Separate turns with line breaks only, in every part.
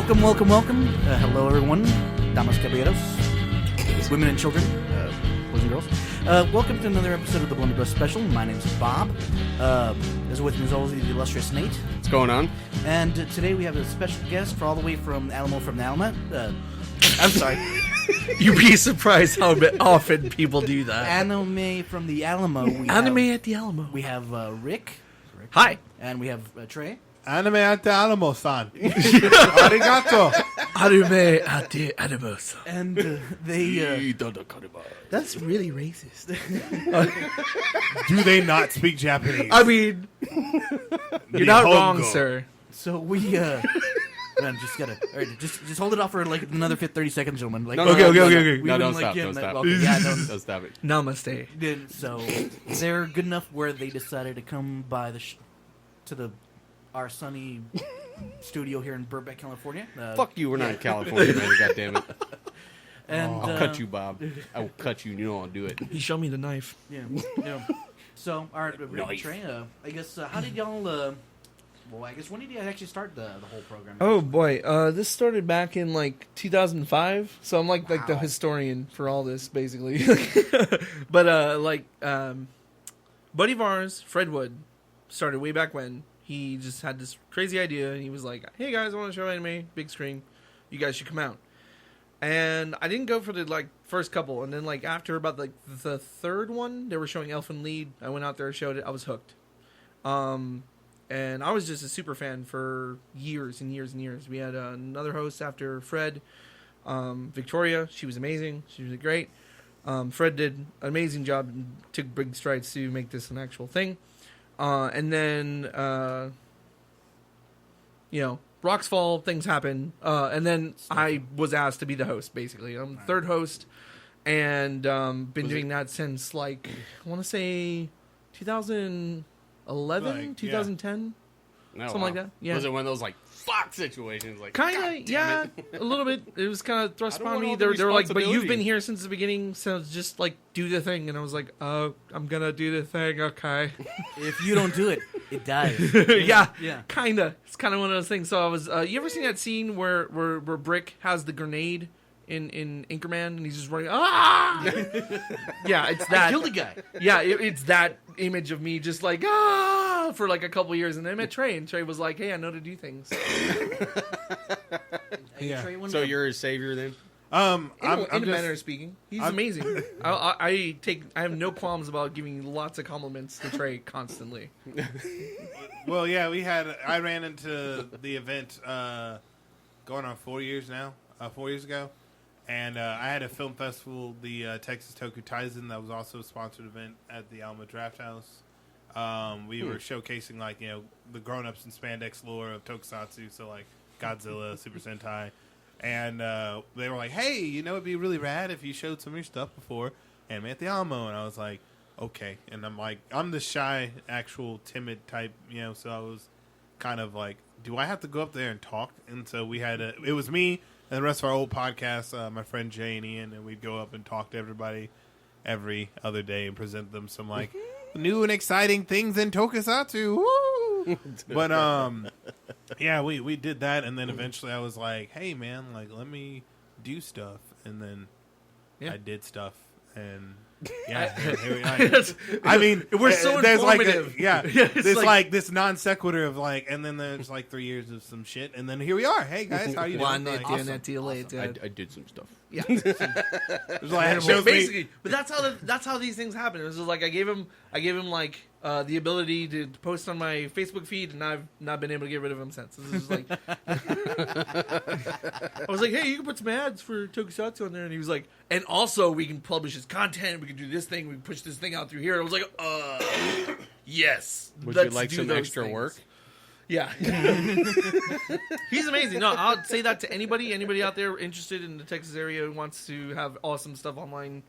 Welcome. Hello, everyone. Damas, caballeros, women and children, boys and girls. Welcome to another episode of the Blunderbuss Special. My name's Bob. As with me as always, the illustrious Nate.
What's going on?
And today we have a special guest for all the way from Alamo, from the Alamo. I'm sorry.
You'd be surprised how often people do that.
Anime from the Alamo.
Anime at the Alamo.
We have Rick.
Hi.
And we have Trey.
Anime at the Alamo-san. Arigato.
Anime at the Alamo.
And they...
That's really racist.
Do they not speak Japanese?
I mean, you're not wrong, sir.
So we... Man, just gotta... All right, just hold it off for like another 30 seconds, gentlemen. Like,
Okay.
No, don't stop. Don't stop. Don't stop it.
Namaste.
So they're good enough where they decided to come by to our sunny studio here in Burbank, California.
Fuck you. We're not in California, man. God damn it.
And
I'll cut you, Bob. I will cut you. You know I'll do it.
He showed me the knife.
Yeah. So, all right, Rick, Trey, I guess, how did y'all... well, I guess, when did you actually start the whole program?
Oh, boy. This started back in, 2005. So I'm,
Wow.
the historian for all this, basically. But, buddy of ours, Fred Wood, started way back when. He just had this crazy idea, and he was like, hey, guys, I want to show anime, big screen. You guys should come out. And I didn't go for the, first couple. And then, after about, the third one, they were showing Elfen Lied. I went out there, showed it. I was hooked. And I was just a super fan for years and years and years. We had another host after Fred, Victoria. She was amazing. She was great. Fred did an amazing job and took big strides to make this an actual thing. And then, rocks fall, things happen. And then I was asked to be the host, basically. I'm the third host, and been doing that since, I want to say 2011, 2010, something like that. Yeah.
Was it one of those, fuck situations?
Kind of, yeah, a little bit. It was kind of thrust upon me. They were like, but you've been here since the beginning, so just, do the thing. And I was like, oh, I'm going to do the thing, okay.
If you don't do it, it dies.
Yeah,
Yeah.
kind of. It's kind of one of those things. So I was, you ever seen that scene where Brick has the grenade in Anchorman, and he's just running, yeah, it's that.
I killed a guy.
Yeah, it's that image of me just for a couple years, and then I met Trey, and Trey was like, hey, I know to do things.
Yeah.
Trey,
So you're his savior then?
I'm
In a
just,
manner of speaking, he's amazing. I have no qualms about giving lots of compliments to Trey constantly.
well, yeah, I ran into the event going on 4 years now, 4 years ago. And I had a film festival, the Texas Toku Taizen, that was also a sponsored event at the Alamo Draft House. We were showcasing, the grown-ups in spandex lore of Tokusatsu, so, Godzilla, Super Sentai. And they were like, hey, it'd be really rad if you showed some of your stuff before Anime at the Alamo. And I was like, okay. And I'm the shy, actual, timid type, so I was kind of like, do I have to go up there and talk? And so it was me and the rest of our old podcast, my friend Jay and Ian, and we'd go up and talk to everybody every other day and present them some new and exciting things in Tokusatsu. Woo! But yeah, we did that, and then eventually I was like, hey man, let me do stuff, and then I did stuff, and yeah, I mean,
we're so
there's
informative.
this this non sequitur of and then there's 3 years of some shit, and then here we are. Hey guys, how you doing?
Awesome.
I did some stuff.
Yeah,
it shows
basically.
me.
But that's how these things happen. It was just I gave him the ability to post on my Facebook feed, and I've not been able to get rid of him since. This is I was like, hey, you can put some ads for Tokusatsu on there, and he was like, and also we can publish his content. We can do this thing. We can push this thing out through here. And I was like, yes.
Would you like some extra work?
Yeah. He's amazing. No, I'll say that to anybody out there interested in the Texas area who wants to have awesome stuff online.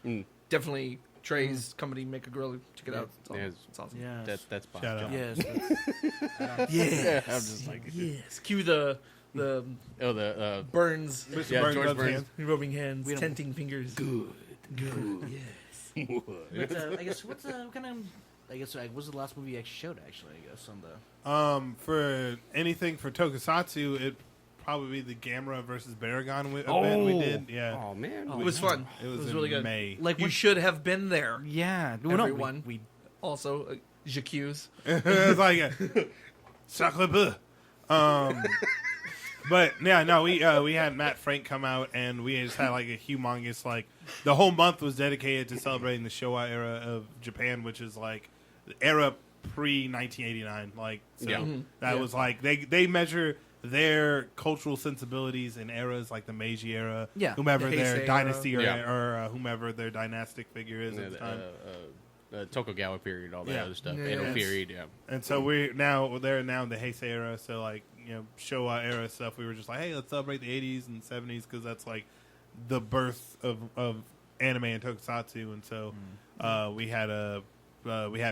Definitely Trey's company, Make a Grill. Check it out. It's awesome.
Yeah.
That's Bob.
Shout out.
Yes.
Yes.
I'm just like,
yes. Cue the Burns.
Mr.
George Burns.
Rubbing hands, tenting fingers. Good. Yes.
But, I guess what kind of... I guess what's the last movie you actually showed? On the
For anything for Tokusatsu, it probably the Gamera versus Baragon event we did. Yeah.
Oh man,
It was fun.
It was in
really good.
May.
Like
You
when-
should have been there.
Yeah, well, no,
Everyone.
we
Also, J'accuse.
It was like sacre bleu. But yeah, no, we had Matt Frank come out, and we just had like a humongous the whole month was dedicated to celebrating the Showa era of Japan, which is like the era pre 1989. That was like they measure their cultural sensibilities in eras like the Meiji era,
Yeah.
whomever
The
their
Heisei
dynasty
era.
or whomever their dynastic figure is at the time.
Tokugawa period, all that
Yeah.
other stuff.
Yeah.
Edo period, yeah.
And so they're now in the Heisei era, so Showa era stuff. We were just like, hey, let's celebrate the 80s and 70s because that's like the birth of anime and tokusatsu. And so we had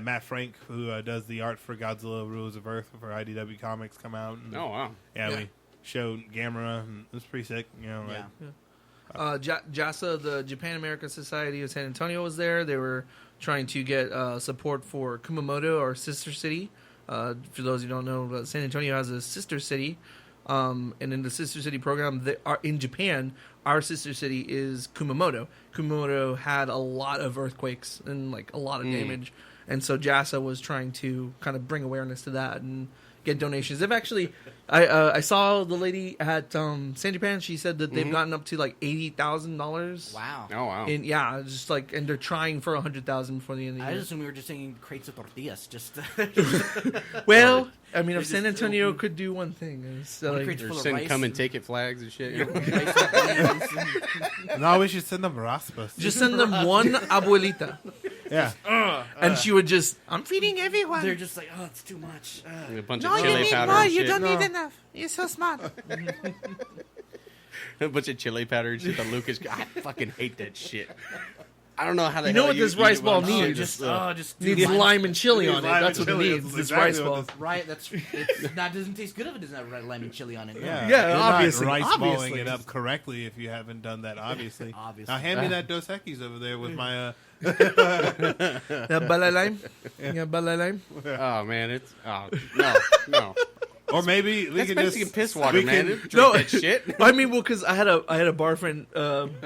Matt Frank, who does the art for Godzilla Rulers of Earth for IDW Comics, come out. And,
Oh wow.
yeah,
Yeah.
we showed Gamera, and it was pretty sick.
JASA, the Japan American Society of San Antonio, was there. They were trying to get support for Kumamoto, our sister city. For those who don't know, San Antonio has a sister city. And in the sister city program, in Japan, our sister city is Kumamoto. Kumamoto had a lot of earthquakes and a lot of damage. And so JASA was trying to kind of bring awareness to that and get donations. They've actually, I saw the lady at San Japan. She said that they've gotten up to $80,000.
wow.
Oh wow.
And yeah, just and they're trying for 100,000 before the end of the
I
year.
just assumed we were just saying crates of tortillas. Just
Well, I mean, if
They
San
just-
Antonio could do one thing, it's
One
like,
crate
They're
full of
sending
rice
come and
and-
take it flags and shit. You know?
rice and beans.
No, we should send them raspas.
just send them one abuelita,
yeah.
and she would just, I'm feeding everyone.
They're just like, oh, it's too much.
A bunch of chili powder and shit.
need enough. You're so smart.
A bunch of chili powder and shit that Lucas. I fucking hate that shit. I don't know how the
You know
hell
what this
eat
rice
it
ball
without shit.
needs?
Just
Needs lime and chili on it.
Lime
That's
and
what it
chili.
needs.
That's
This
exactly
rice
what
ball.
this-
Right, it's not doesn't taste good if it doesn't have lime and chili on it.
Yeah,
Yeah,
You're not
obviously,
rice balling
obviously.
it up correctly if you haven't done that. Obviously.
Obviously.
Now hand me that Dos Equis over there with my.
Yeah, bala lime. Yeah, bala lime.
Oh man, it's no.
Or maybe we
That's
could
Mexican
just
piss water,
we
man.
can-
Drink
No.
that shit.
I mean, well, because I had a bar friend,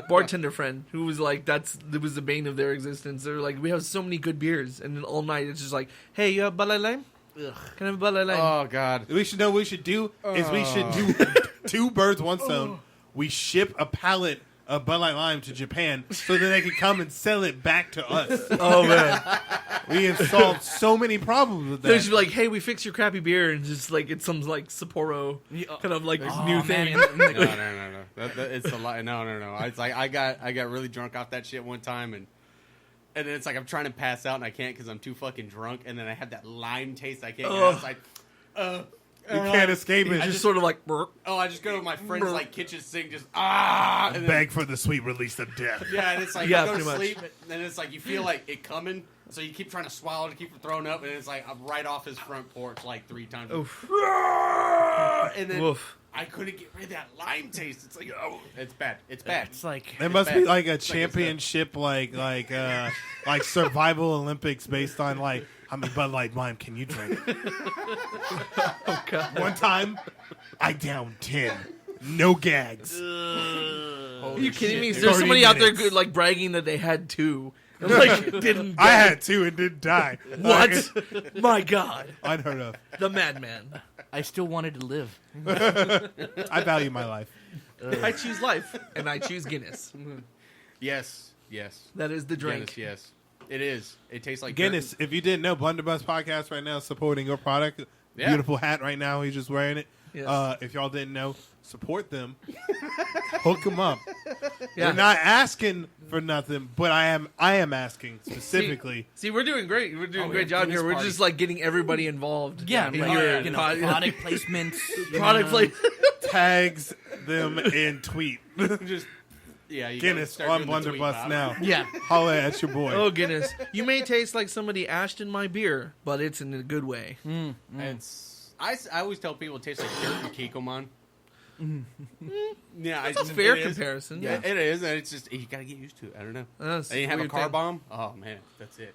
bartender friend who was like, it was the bane of their existence. They're like, we have so many good beers, and then all night it's just like, hey, you have bala lime?
Ugh.
Can I have bala lime?
Oh god.
We should know what we should do is we should do two birds, one stone. We ship a pallet of Bud Light Lime to Japan so that they can come and sell it back to us.
Oh man,
We have solved so many problems with
they
that.
should be like, hey, we fixed your crappy beer, and just it's some Sapporo kind of new thing.
No. It's a lot. No. It's like I got really drunk off that shit one time, and then it's like I'm trying to pass out and I can't because I'm too fucking drunk, and then I have that lime taste. I can't. Get out. It's like,
You can't escape it.
Just sort of like, burp.
I just go to my friend's kitchen sink, just and then,
Beg for the sweet release of death.
yeah, and it's like
Yeah,
I go to
pretty much.
sleep, and it's like you feel like it coming, so you keep trying to swallow to keep from throwing up, and it's like I'm right off his front porch like 3 times.
Oof.
And then
Woof.
I couldn't get rid of that lime taste. It's like, oh, it's bad. It's bad.
It's like
There must
bad.
be like a
It's like
championship, like survival Olympics based on how many Bud Light Lime can you drink?
Oh god.
One time, I downed 10. No gags.
Are you kidding me? Is
dude.
there
30
somebody out there
minutes.
good, bragging that they had 2? Didn't.
I had 2 and didn't die.
What? My God,
Unheard of.
the madman.
I still wanted to live.
I value my life.
I choose life, and I choose Guinness.
Yes.
That is the drink.
Guinness, yes. It is. It tastes like
Guinness, if you didn't know, Blunderbuss podcast right now supporting your product.
Yeah.
Beautiful hat right now. He's just wearing it.
Yes.
If y'all didn't know, support them. Hook them up.
Yeah.
We're not asking for nothing, but I am asking specifically.
See, we're doing great. We're doing a
Oh,
great
yeah,
job here.
Guinness
We're just getting everybody involved.
Yeah,
in
like,
your
product placements,
product play.
Tags them in tweet.
just you
Guinness
gotta start
on
doing the tweet,
Blunderbuss
Bob.
now.
Yeah.
Holla at your boy.
Oh Guinness, you may taste like somebody ashed in my beer, but it's in a good way.
It's I always tell people it tastes like dirt and Kikkoman. Yeah,
That's a fair
it is.
comparison.
Yeah, it is, and it's just you gotta get used to it. I don't know.
That's
And you have a
weird
car
thing.
bomb. Oh man, that's it.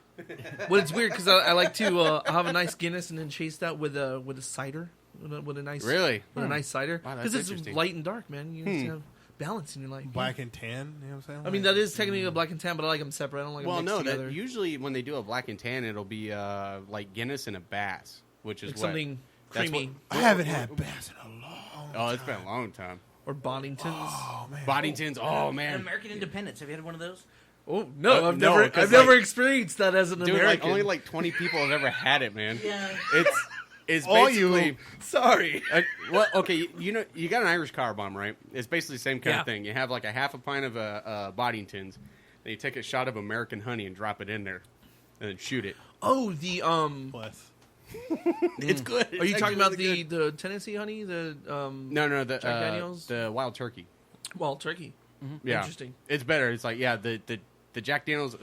Well, it's weird because I like to have a nice Guinness and then chase that with a cider. with a nice
Really?
with a nice cider
Wow, that's
because it's
interesting.
light and dark, man. You just have balance in your life.
Black and tan. You know what I'm saying?
I mean, that is technically a black and tan, but I like them separate. I don't like them
Well,
mixed
no,
together.
that usually when they do a black and tan, it'll be like Guinness and a Bass, which is
Like
what
something
that's
creamy
I haven't had bass in a long.
Oh, it's been a long time.
or Boddingtons.
Oh man.
Boddingtons. Oh
And
man,
American Independence. Have you had one of those?
Oh no, I've
no,
never
'cause,
I've never
like-
experienced that as an
dude,
American.
like only like 20 people have ever had it, man.
Yeah.
It's
All you-
basically.
Sorry.
Well, okay, you know, you got an Irish car bomb, right? It's basically the same kind
Yeah.
of thing. You have like a half a pint of Boddingtons, then you take a shot of American honey and drop it in there, and then shoot it.
Oh, the
Bless.
It's good.
Are you
It's
talking
actually
about
really
the Tennessee honey? The
No, the
Jack Daniels?
the wild turkey.
Well, turkey.
Yeah,
Interesting.
It's better. It's like the Jack Daniels.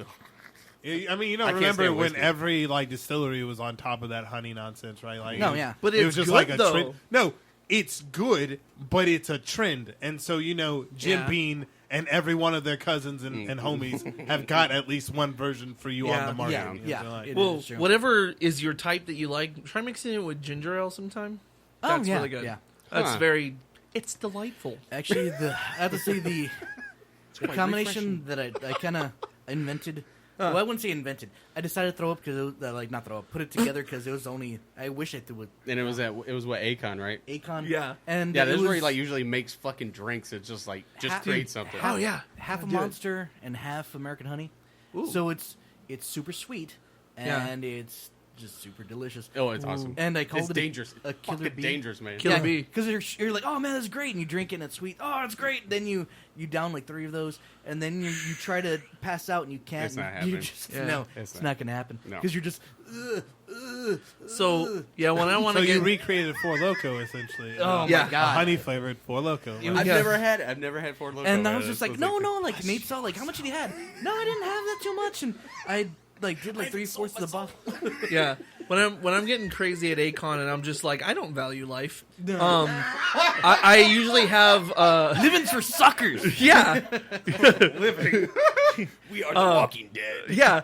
Yeah, I mean, you
I
don't
can't
remember
stand
when
whiskey.
every like distillery was on top of that honey nonsense, right? Like,
No,
it was-
yeah.
But
it
it's
was just
good,
like a
though.
trend. No, it's good, but it's a trend, and so you know, Jim
Yeah.
Beam and every one of their cousins and homies have got at least one version for you
Yeah.
on the market.
Yeah,
you know,
yeah.
so, like-
It
Well,
is true.
whatever is your type that you like, try mixing it with ginger ale sometime.
Oh,
That's
yeah,
really good.
yeah.
That's
Huh.
very. It's delightful.
Actually, I have to say the
quite
combination that I kind of invented. Well, I wouldn't say invented. I decided to throw up because not throw up, put it together because it was only. I wish I threw it.
And it was what Akon, right?
Akon.
Yeah.
and
Yeah,
it
this is
was
where he like usually makes fucking drinks. It's just like
Half-
create something.
Oh yeah.
half a
Do it.
Monster and half American honey.
Ooh.
So it's super sweet
Yeah.
and it's just super delicious.
Oh, it's awesome.
And I called
It's
it
dangerous.
a killer
Fucking
bee.
dangerous, man.
Killer bee.
Because you're like, oh man, that's great, and you drink it and it's sweet. Oh, it's great. Then you down like 3 of those, and then you try to pass out and you can't.
It's not
you
happening.
just
Yeah.
no,
It's
it's
not.
not gonna happen
No.
because you're just.
So yeah, when I want
So
to
you
get
recreated Four Loco essentially.
Oh
Yeah.
my god.
honey flavored Four Loco.
It was-
I've
Yeah.
never had Ford Loco.
And I
but
was just
this
like, no, like Nate saw like how much had he had? No, I didn't have that too much, and I like did like 3/4 of the bottle.
yeah. When I'm getting crazy at Akon and I'm just like I don't value life.
No.
I usually have
Living's for suckers.
yeah
We are the Walking Dead.
yeah.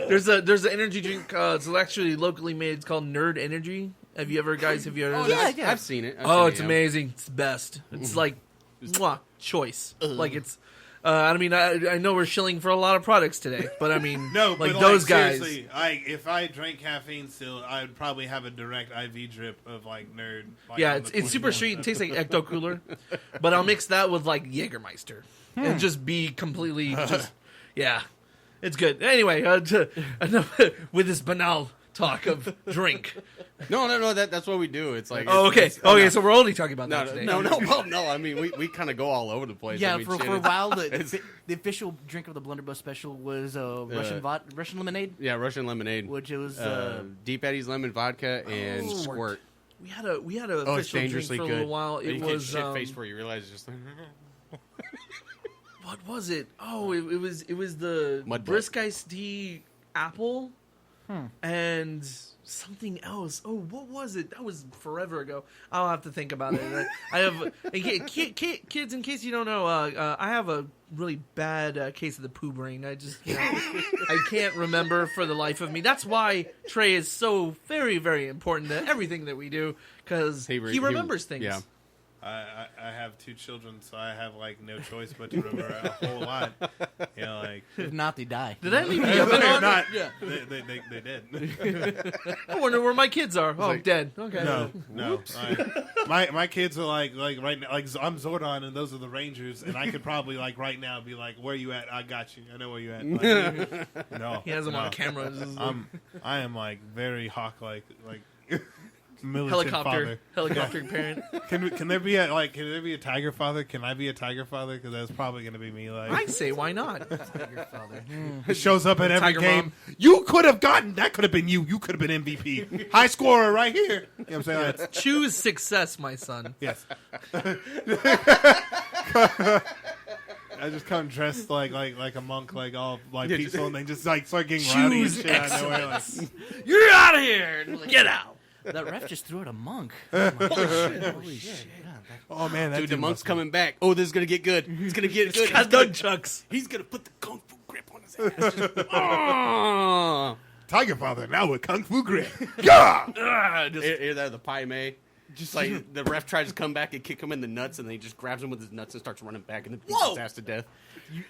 There's an energy drink. It's actually locally made. It's called Nerd Energy. Have you ever heard of
yeah,
that?
I've seen it.
Oh, it's amazing. It's the best. It's like mwah, choice. Like it's. I mean, I know we're shilling for a lot of products today, but I mean,
No,
like
but
those guys.
seriously, if I drank caffeine still, I would probably have a direct IV drip of like Nerd. Like,
Yeah,
on
it's
the
super
21.
sweet. It tastes like Ecto Cooler, but I'll mix that with like Jägermeister and just be completely just yeah, it's good. Anyway, enough with this banal talk of drink.
No. That's what we do. It's like.
Oh, okay,
it's-
okay.
no.
So we're only talking about
No,
that today.
well, no. I mean, we kind of go all over the place.
Yeah,
I mean,
for
shit,
a
it's-
while
it's-
the official drink of the Blunderbuss special was Russian lemonade,
Yeah, Russian lemonade.
which it was
Deep Eddy's lemon vodka and
Oh.
squirt.
we had a
Oh, it's
official drink
dangerously
for a
good.
little while.
You
It
get
was
shit faced before you realize it's just like.
what was it? Oh, it was the
Mud butt.
brisk iced tea apple and something else. Oh, what was it? That was forever ago. I'll have to think about it. I have kids. In case you don't know, I have a really bad case of the poo brain. I just I can't remember for the life of me. That's why Trey is so very, very important to everything that we do because he remembers things.
Yeah.
I have 2 children, so I have like no choice but to remember a whole lot. You know, like
if not they die.
Did I leave the
they're
oven on?
not.
Yeah.
They did.
I wonder where my kids are. Oh,
like-
dead. Okay.
No. My kids are like right now. Like I'm Zordon, and those are the Rangers, and I could probably like right now be like, "Where you at? I got you. I know where you at." Like, no,
He has them
no.
on camera. It's just like-
I am like very hawk like militant father.
helicopter parent.
Can there be a tiger father? Can I be a tiger father? Because that's probably going to be me.
I
Like
say, why not?
Your father.
it shows up at every
Tiger
game.
mom.
You could have gotten that. Could have been you. You could have been MVP, high scorer right here. You know what I'm saying? That's-
Choose success, my son.
Yes. I just come dressed like a monk, like all like
Yeah,
peaceful, and then just like start getting rowdy and
Choose
shit out of nowhere. Like,
excellence.
You're out of here. And like,
Get out.
that ref just threw out a monk. Holy shit! Holy shit! God,
oh man, that
Dude, the
dude
monk's
must-
coming back. Oh, this is gonna get good. It's gonna get good.
Got nunchucks.
He's gonna put the kung fu grip on his ass. Just- Oh.
Tiger Father now with Kung Fu Grip. Yeah.
Either the Pai Mei. Just like the ref tries to come back and kick him in the nuts, and then he just grabs him with his nuts and starts running back and then beats his ass to death.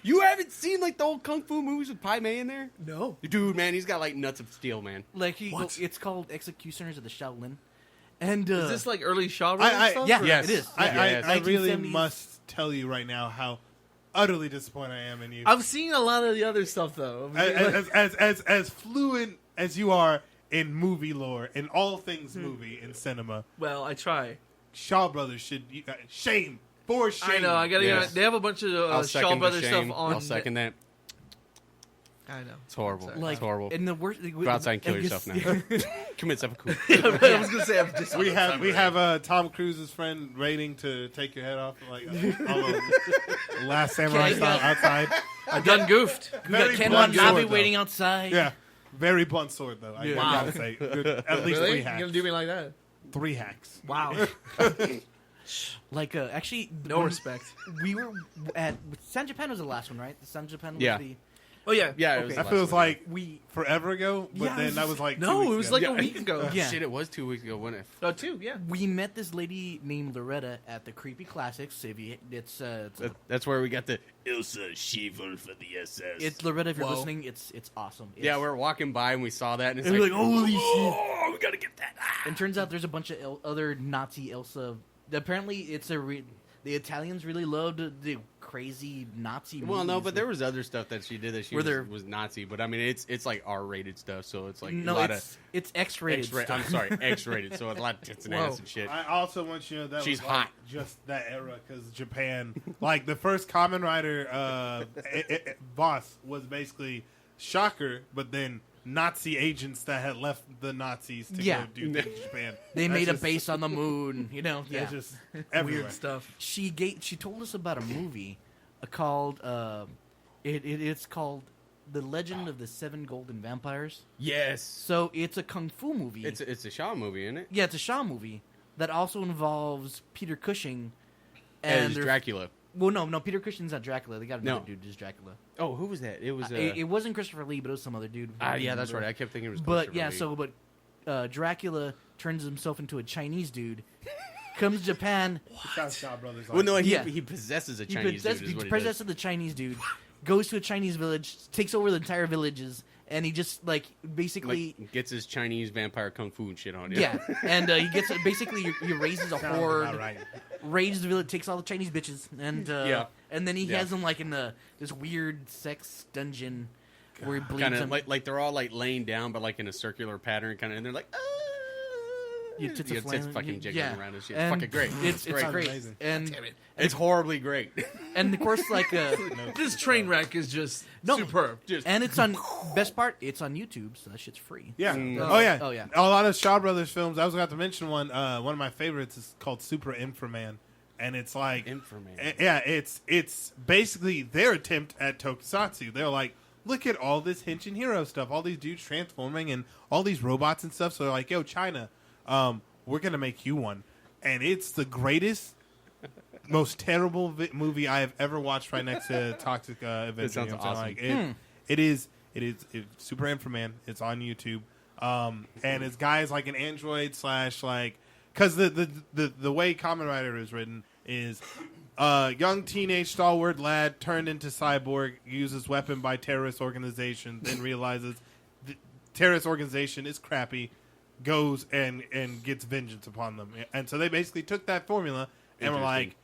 You haven't seen like the old kung fu movies with Pai Mei in there?
No.
Dude, man, he's got like nuts of steel, man.
Like it's called Executioners of the Shaolin. And
Is this like early Shaw stuff?
Yeah,
Yes.
it is.
I really
1970s.
must tell you right now how utterly disappointed I am in you.
I've seen a lot of the other stuff though.
As fluent as you are in movie lore, in all things movie and cinema,
Well, I try.
Shaw Brothers should shame for shame.
I know. I gotta.
Yes.
They have a bunch of
I'll
Shaw
second the
Brothers stuff
shame.
on.
I'll second that.
I know.
It's horrible.
Sorry.
Like
It's horrible.
And the worst.
Go outside and kill yourself now. Commit seppuku.
I was gonna say I'm just.
We have Tom Cruise's friend waiting to take your head off, like Last Samurai
Okay,
style
yeah.
outside.
I done goofed.
We got
Very
Ken
blunt
Watanabe
sword, though.
waiting outside.
Yeah, very blunt sword though. I
Yeah.
gotta say, at least
Really?
3
You
hacks.
gonna do me like that?
3 hacks.
Wow.
Like actually,
No respect.
We were at San Japan was the last one, right? The San Japan was
Yeah.
the
Oh yeah.
Yeah, it
Okay.
was
That
the
feels
last one.
like forever ago, but
Yeah, it
then
was
that was like 2
No,
weeks
it was
ago.
like a week ago.
Yeah.
Shit, it was 2 weeks ago, wasn't it?
Oh, 2. Yeah.
we met this lady named Loretta at the Creepy Classics. If you, it's
That's where we got the Ilsa Shivel for the SS.
it's Loretta. If you're
Whoa.
listening, it's awesome.
Yeah, we were walking by and we saw that, and it's
And we're like, holy shit!
oh, we gotta get that. Ah.
And turns out there's a bunch of other Nazi Elsa. Apparently, it's the Italians really loved the crazy Nazi.
Well, no,
movies.
but there was other stuff that she did that she
Were there-
was Nazi. But I mean, it's like R-rated stuff, so it's like
no,
a lot
it's X-rated.
of X-rated.
stuff.
I'm sorry, X-rated. So a lot of tits and
Whoa.
ass and shit.
I also want you to know that
She's
was like
hot.
just that era because Japan, like the first Kamen Rider boss was basically Shocker, but then Nazi agents that had left the Nazis to
Yeah.
go do things in Japan.
They
That's
made a
just-
base on the moon. You know, yeah.
That's just everywhere.
Weird stuff.
She told us about a movie called it's called The Legend of the Seven Golden Vampires.
Yes,
So it's a kung fu movie.
it's a Shaw movie, isn't it?
Yeah, it's a Shaw movie that also involves Peter Cushing
As
they're-
Dracula.
Well, no, Peter Cushing's not Dracula. They got another
No.
dude who's Dracula.
Oh, who was that? It was.
It wasn't Christopher Lee, but it was some other dude.
Yeah, that's right. I kept thinking it was.
But
Christopher
yeah,
Lee.
Dracula turns himself into a Chinese dude, comes to Japan.
Shaw Brothers.
Well, no,
Yeah.
he possesses a
He
Chinese dude. Is
he
what he
possesses
does.
the Chinese dude, goes to a Chinese village, takes over the entire villages, and he just like basically.
Like, gets his Chinese vampire kung fu and shit on.
Yeah, and he gets basically he raises a
Sounds
horde,
about right.
raids the village, takes all the Chinese bitches, and
Yeah.
and then he
Yeah.
has them like in this weird sex dungeon where he bleeds
Kind
them.
of like they're all like laying down, but like in a circular pattern, kind of, and they're like,
Your tits are
it's
flamming.
fucking jiggling
Yeah.
around and shit.
And
It's fucking great.
It's
great.
great,
Amazing.
and
Damn it.
It's horribly great.
and of course like
This train wreck is just
No.
superb.
Just
and it's on best part. It's on YouTube, so that shit's free.
Yeah.
Mm.
Oh yeah.
Oh, yeah.
A lot of Shaw Brothers films. I was about to mention one. One of my favorites is called Super Inframan, and it's like
Inframan.
Yeah, it's basically their attempt at tokusatsu. They're like, look at all this Henshin Hero stuff, all these dudes transforming, and all these robots and stuff. So they're like, yo, China, we're gonna make you one, and it's the greatest, most terrible movie I have ever watched. Right next to Toxic Avenger.
sounds
You know what I'm saying?
awesome.
Like, it is Super Inframan. It's on YouTube, and it's guys like an android / like, because the way Kamen Rider is written is young teenage stalwart lad turned into cyborg, uses weapon by terrorist organization, then realizes the terrorist organization is crappy, goes and gets vengeance upon them. And so they basically took that formula and were like,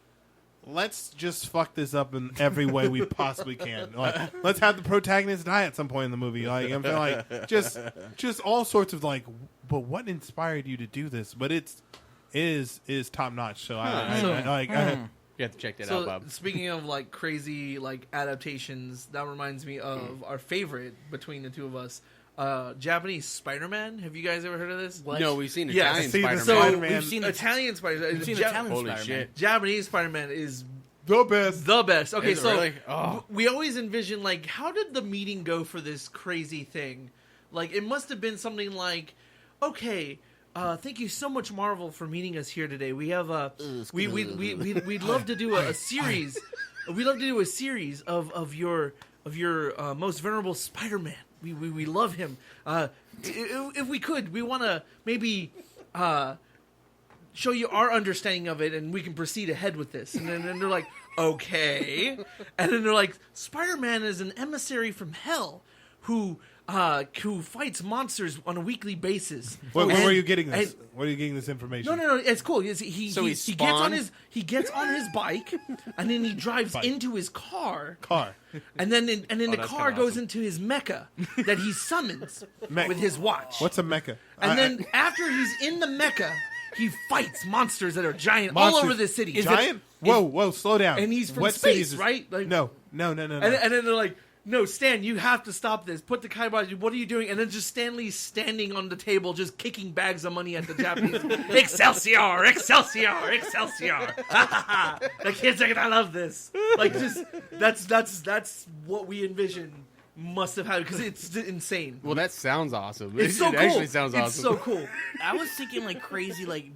let's just fuck this up in every way we possibly can. Like, let's have the protagonist die at some point in the movie. Like, I'm like, just all sorts of like, but what inspired you to do this? But it is top notch. So I like.
You have to check that
So
out, Bob.
speaking of like crazy like adaptations, that reminds me of our favorite between the two of us, Japanese Spider-Man. Have you guys ever heard of this?
What?
No, we've seen
Yeah,
Italian
see, the
Spider-Man.
So
Spider-Man-
we've seen Italian Spider-Man.
We've seen
Ja-
Italian
Holy
Spider-Man.
shit.
Japanese Spider-Man is
The best.
the best. Okay,
Is it
so
really? Oh.
we always envision like, how did the meeting go for this crazy thing? Like, it must have been something like, okay, thank you so much, Marvel, for meeting us here today. We have we'd love to do a series. We'd love to do a series of your of your most venerable Spider-Man. We love him. If we could, we want to maybe show you our understanding of it, and we can proceed ahead with this." And then they're like, "Okay." And then they're like, "Spider-Man is an emissary from hell who fights monsters on a weekly basis."
Where are you getting this? Where are you getting this information?
No, it's cool. He gets on his bike, and then he drives into his car, and then the car goes into his mecha that he summons with his watch.
What's a mecha?
And then after he's in the mecha, he fights monsters that are giant all over the city.
Giant? Whoa, slow down.
And he's from
what
space,
city is
right? Like,
no.
And then they're like, "No, Stan, you have to stop this. Put the kaibai. What are you doing?" And then just Stanley's standing on the table, just kicking bags of money at the Japanese. Excelsior, Excelsior, Excelsior! The kids are gonna love this. Like, just that's what we envision must have happened because it's insane.
Well, that sounds awesome.
It's so
it
cool.
actually sounds awesome.
It's so cool.
I was thinking like crazy, like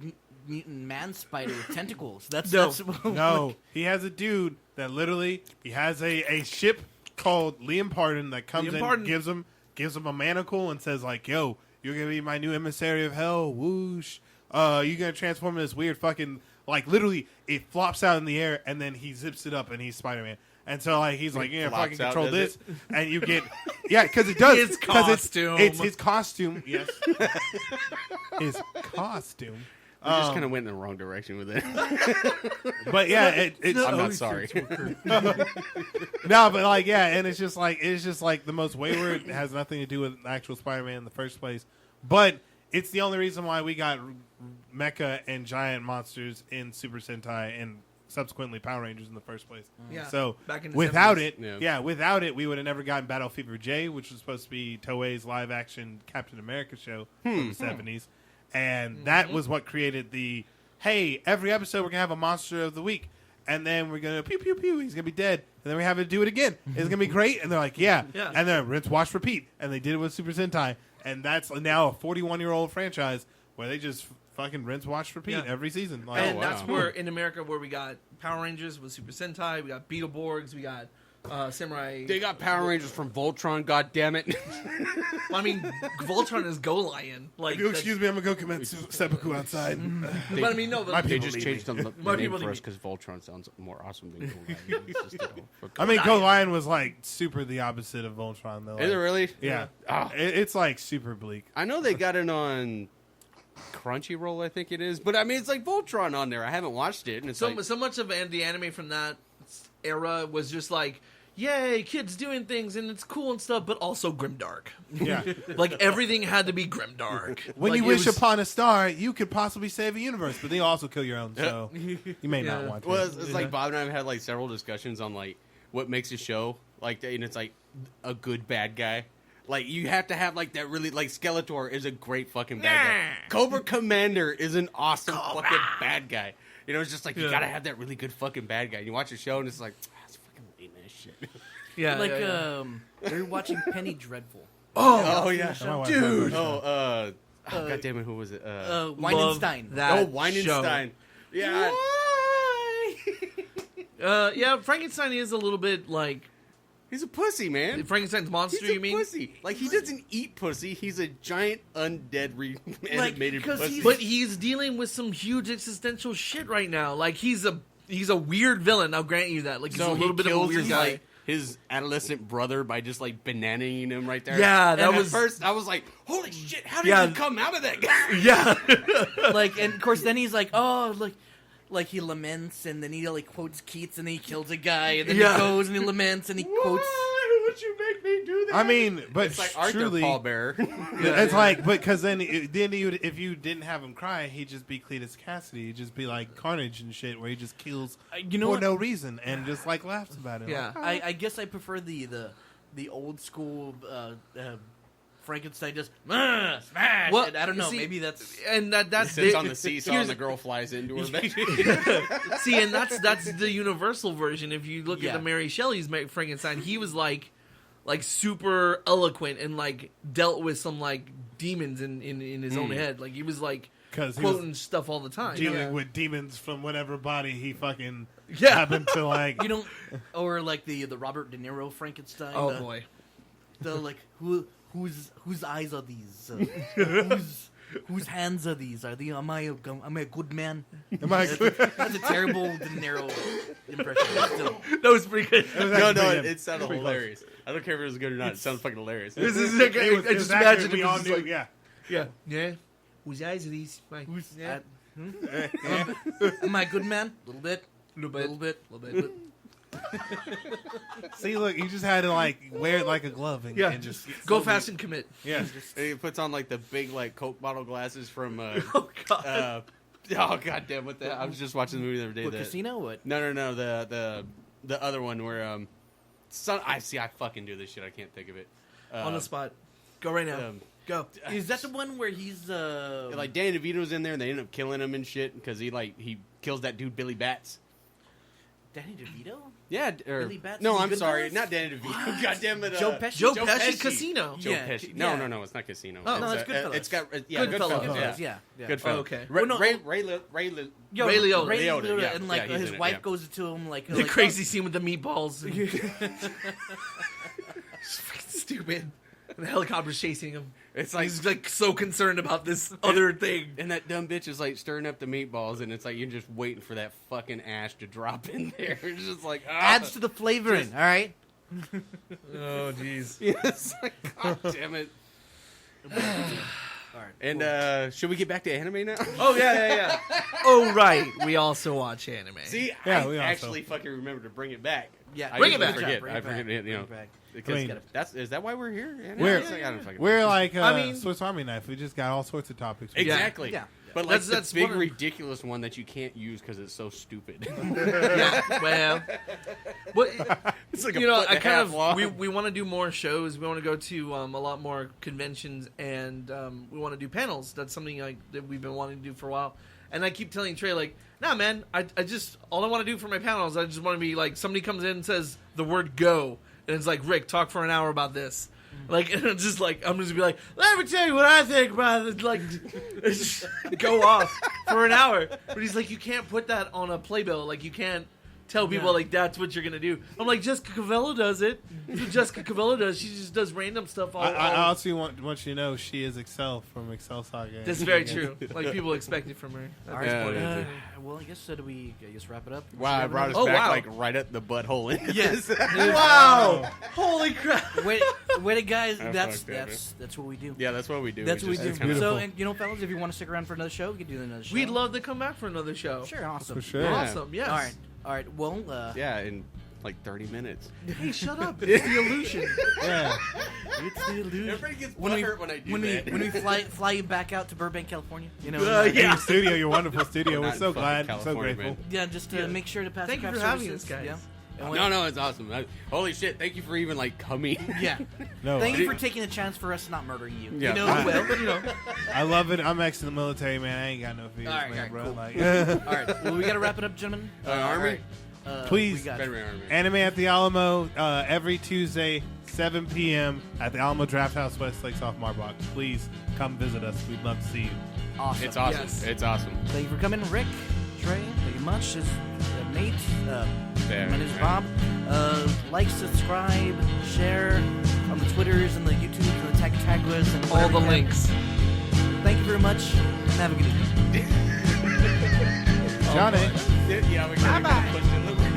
mutant man spider with tentacles. That's
No, he has a dude that literally he has a ship called Liam Pardon that comes in, gives him a manacle and says like, "Yo, you're gonna be my new emissary of hell." Whoosh! You're gonna transform into this weird fucking like literally it flops out in the air and then he zips it up and he's Spider-Man. And so like he's like, "Yeah, fucking control this," and you get because it does
his costume.
It's his costume. Yes, his costume.
We just kind of went in the wrong direction with it.
But yeah,
I'm not sorry.
No, but like and it's just like the most wayward. It has nothing to do with actual Spider-Man in the first place. But it's the only reason why we got mecha and giant monsters in Super Sentai and subsequently Power Rangers in the first place.
Yeah.
So
back in the
without
70s.
it, without it, we would have never gotten Battle Fever J, which was supposed to be Toei's live action Captain America show from the 70s. And that was what created the, hey, every episode we're going to have a monster of the week. And then we're going to pew, pew, pew, he's going to be dead. And then we have to do it again. It's going to be great. And they're like, yeah. And then rinse, wash, repeat. And they did it with Super Sentai. And that's now a 41-year-old franchise where they just fucking rinse, wash, repeat every season. Like,
And that's where, in America, where we got Power Rangers with Super Sentai, we got Beetleborgs, we got Samurai.
They got Power Rangers from Voltron, god damn it.
Well, I mean, Voltron is Go Lion. Like,
excuse me, I'm going to go commit seppuku outside.
But I mean, no, but
They just changed the
My
name
people
for
leave
us because Voltron sounds more awesome than Go Lion. It's just,
I mean, Go Lion was like super the opposite of Voltron, though.
Is it really?
Yeah.
Oh.
It's like super bleak.
I know they got it on Crunchyroll, I think it is. But I mean, it's like Voltron on there. I haven't watched it. And it's
so much of the anime from that era was just like, yay, kids doing things and it's cool and stuff, but also grimdark.
Yeah.
Like everything had to be grimdark.
When
like,
you wish upon a star, you could possibly save a universe, but they also kill your own, so you may not want to.
Well, it's like Bob and I have had like several discussions on like what makes a show like that, and it's like a good bad guy. Like you have to have like that really like Skeletor is a great fucking bad guy. Cobra Commander is an awesome fucking bad guy. You know, it's just like you gotta have that really good fucking bad guy. You watch a show and it's like it's fucking lame ass shit.
Yeah,
like they're watching Penny Dreadful.
Oh yeah,
dude.
God damn it, who was it?
Weinstein.
Weinstein. Yeah.
Yeah, Frankenstein is a little bit like
He's a pussy, man.
Frankenstein's monster.
He's a
you mean?
Pussy. Like he doesn't eat pussy. He's a giant undead animated pussy.
But he's dealing with some huge existential shit right now. Like he's a weird villain. I'll grant you that. Like he's a little bit of a weird guy.
Like, his adolescent brother by just like bananaing him right there.
Yeah, that
and
was
at first I was like, holy shit, how did you come out of that guy?
Yeah.
Like, and of course then he's like, oh, like he laments and then he like quotes Keats and then he kills a guy and then he goes and he laments and he quotes.
Why would you make me do that?
I mean, but
it's like Arthur
truly,
pallbearer.
it's like, but because then he would, if you didn't have him cry, he'd just be Cletus Cassidy. He'd just be like Carnage and shit, where he just kills for no reason and just like laughs about it.
Yeah,
like,
I guess I prefer the old school Frankenstein just smash.
Well,
I don't know.
see,
maybe that's
and that's
Sits on the seesaw and the girl flies into her bed.
See, and that's the universal version. If you look at the Mary Shelley's Frankenstein, he was like super eloquent and like dealt with some like demons in his own head. Like he was like
because he
quoting
was
stuff all the time.
dealing with demons from whatever body he fucking
Yeah.
happened to like.
You don't, or like the Robert De Niro Frankenstein.
Oh boy.
The like whose eyes are these? Whose hands are these? Are they? Am I a good man?
Am I good?
That's a terrible De Niro impression. But still.
That was pretty good.
No,
pretty good.
it sounded
Pretty
hilarious. I don't care if it was good or not. It sounds fucking hilarious.
This is like,
It was
I just
accurate.
imagine
We
it
all
was just
knew.
like,
Yeah.
yeah. Whose eyes are these? Like, yeah.
Am I a good man? A little bit.
Little bit.
See, look, you just had to like wear it like a glove and,
Yeah.
and just
Go fast and commit.
Yeah.
And he puts on like the big like Coke bottle glasses from.
Oh god.
Oh goddamn! What the? I was just watching the movie the other day.
What, Casino? What?
No. The other one where I fucking do this shit. I can't think of it.
On the spot. Go right now. Go.
Is that the one where he's
Like Danny DeVito's in there, and they end up killing him and shit because he kills that dude Billy Bats.
Danny DeVito?
Yeah,
Billy Bats
no,
from
I'm sorry,
Goodfellas?
not Danny DeVito. God damn it,
Joe Pesci?
Joe
Joe
Pesci,
Pesci.
Casino.
Joe
Yeah,
Pesci.
yeah.
No, it's not Casino.
Oh,
no,
it's,
that's Goodfellas.
It's got
Goodfellas.
Yeah.
Goodfellas.
Oh, okay.
Well, no,
Ray
Ray Liotta.
Ray
Liotta,
Liotta,
yeah.
and like
Yeah, he's
his
in it,
wife
yeah.
goes to him like
The crazy scene with the meatballs. And it's fucking stupid. And the helicopter's chasing him.
It's like
He's like so concerned about this other thing.
and that dumb bitch is like stirring up the meatballs, and it's like you're just waiting for that fucking ash to drop in there. It's just like
adds to the flavoring. All right.
Oh jeez.
It's like, God damn it.
All right.
And should we get back to anime now?
Oh yeah. Oh right. We also watch anime.
See,
Yeah,
I
we also-
actually fucking remember to bring it back.
Yeah,
I
bring it
usually
back.
Forget.
Bring it
I forget.
back.
You know,
Bring it back.
because
I mean,
is that why we're here? Yeah,
We're-
I don't fucking know.
We're like
I mean-
Swiss Army knife. We just got all sorts of topics.
Exactly.
Yeah.
But like
That's
the big
one of-
ridiculous one that you can't use because it's so stupid.
Yeah. Well. But
It's like a
you know,
foot
I
and a
kind
half
of
long.
we want to do more shows. We want to go to a lot more conventions, and we want to do panels. That's something like that we've been wanting to do for a while. And I keep telling Trey, like, nah, man, I just all I want to do for my panels, I just want to be like somebody comes in and says the word "go," and it's like, Rick, talk for an hour about this. Like, and it's just like I'm just gonna be like, let me tell you what I think about it. Like, just go off for an hour. But he's like, you can't put that on a playbill. Like, you can't tell people like that's what you're gonna do. I'm like, Jessica Cavello does it. That's what Jessica Cavello does. She just does random stuff.
I also want you to know she is Excel from Excel Saga.
That's very true. Like people expect it from her.
All right.
Yeah,
Well, I guess do we wrap it up?
Wow, I brought us
Oh,
back
wow.
like right at the butthole.
Yes.
Wow! Holy crap!
Wait, guys.
I
That's
fucked up,
that's what we do.
Yeah, that's what we do.
That's
It's
what we
just-
do.
it's kinda-
So,
beautiful.
and fellas, if you want to stick around for another show, we can do another show.
We'd love to come back for another show.
Sure, awesome.
For sure.
Yeah.
Awesome. Yes.
All right. Well,
Yeah, in like 30 minutes.
Hey, shut up! It's the illusion.
Yeah.
it's the illusion.
Everybody gets
When we
butthurt when I do
when
that.
we fly you back out to Burbank, California. You know.
In your studio, your wonderful studio.
Not
We're
in
so
fucking
glad, so
California,
grateful.
man.
Yeah, just to make sure to pass.
Thank
the
you
craft
for having
services.
us, guys.
Yeah. And when-
No, it's awesome. Holy shit! Thank you for even like coming.
Yeah.
No,
Thank you for taking a chance for us not murdering you.
Yeah.
You know.
I-
Well, you know.
I love it. I'm ex in the military, man. I ain't got no fears,
All right,
man,
all right,
bro.
cool.
Like,
All right. Well, we got to wrap it up, gentlemen.
Army?
all right.
Please.
We got
Better Army.
Anime at the Alamo every Tuesday, 7 p.m. at the Alamo Draft House, Westlake, Sophomore Box. Please come visit us. We'd love to see you.
awesome.
It's awesome.
Yes.
It's awesome.
Thank you for coming, Rick, Trey. Thank you much. As Nate.
There,
My name is
right.
Bob. Like, subscribe, share on the Twitters and the YouTubes and the Taguas and
All
whatever
the
you have.
links.
Thank you very much, and have a good evening.
Johnny.
Yeah, we gotta push it a little bit.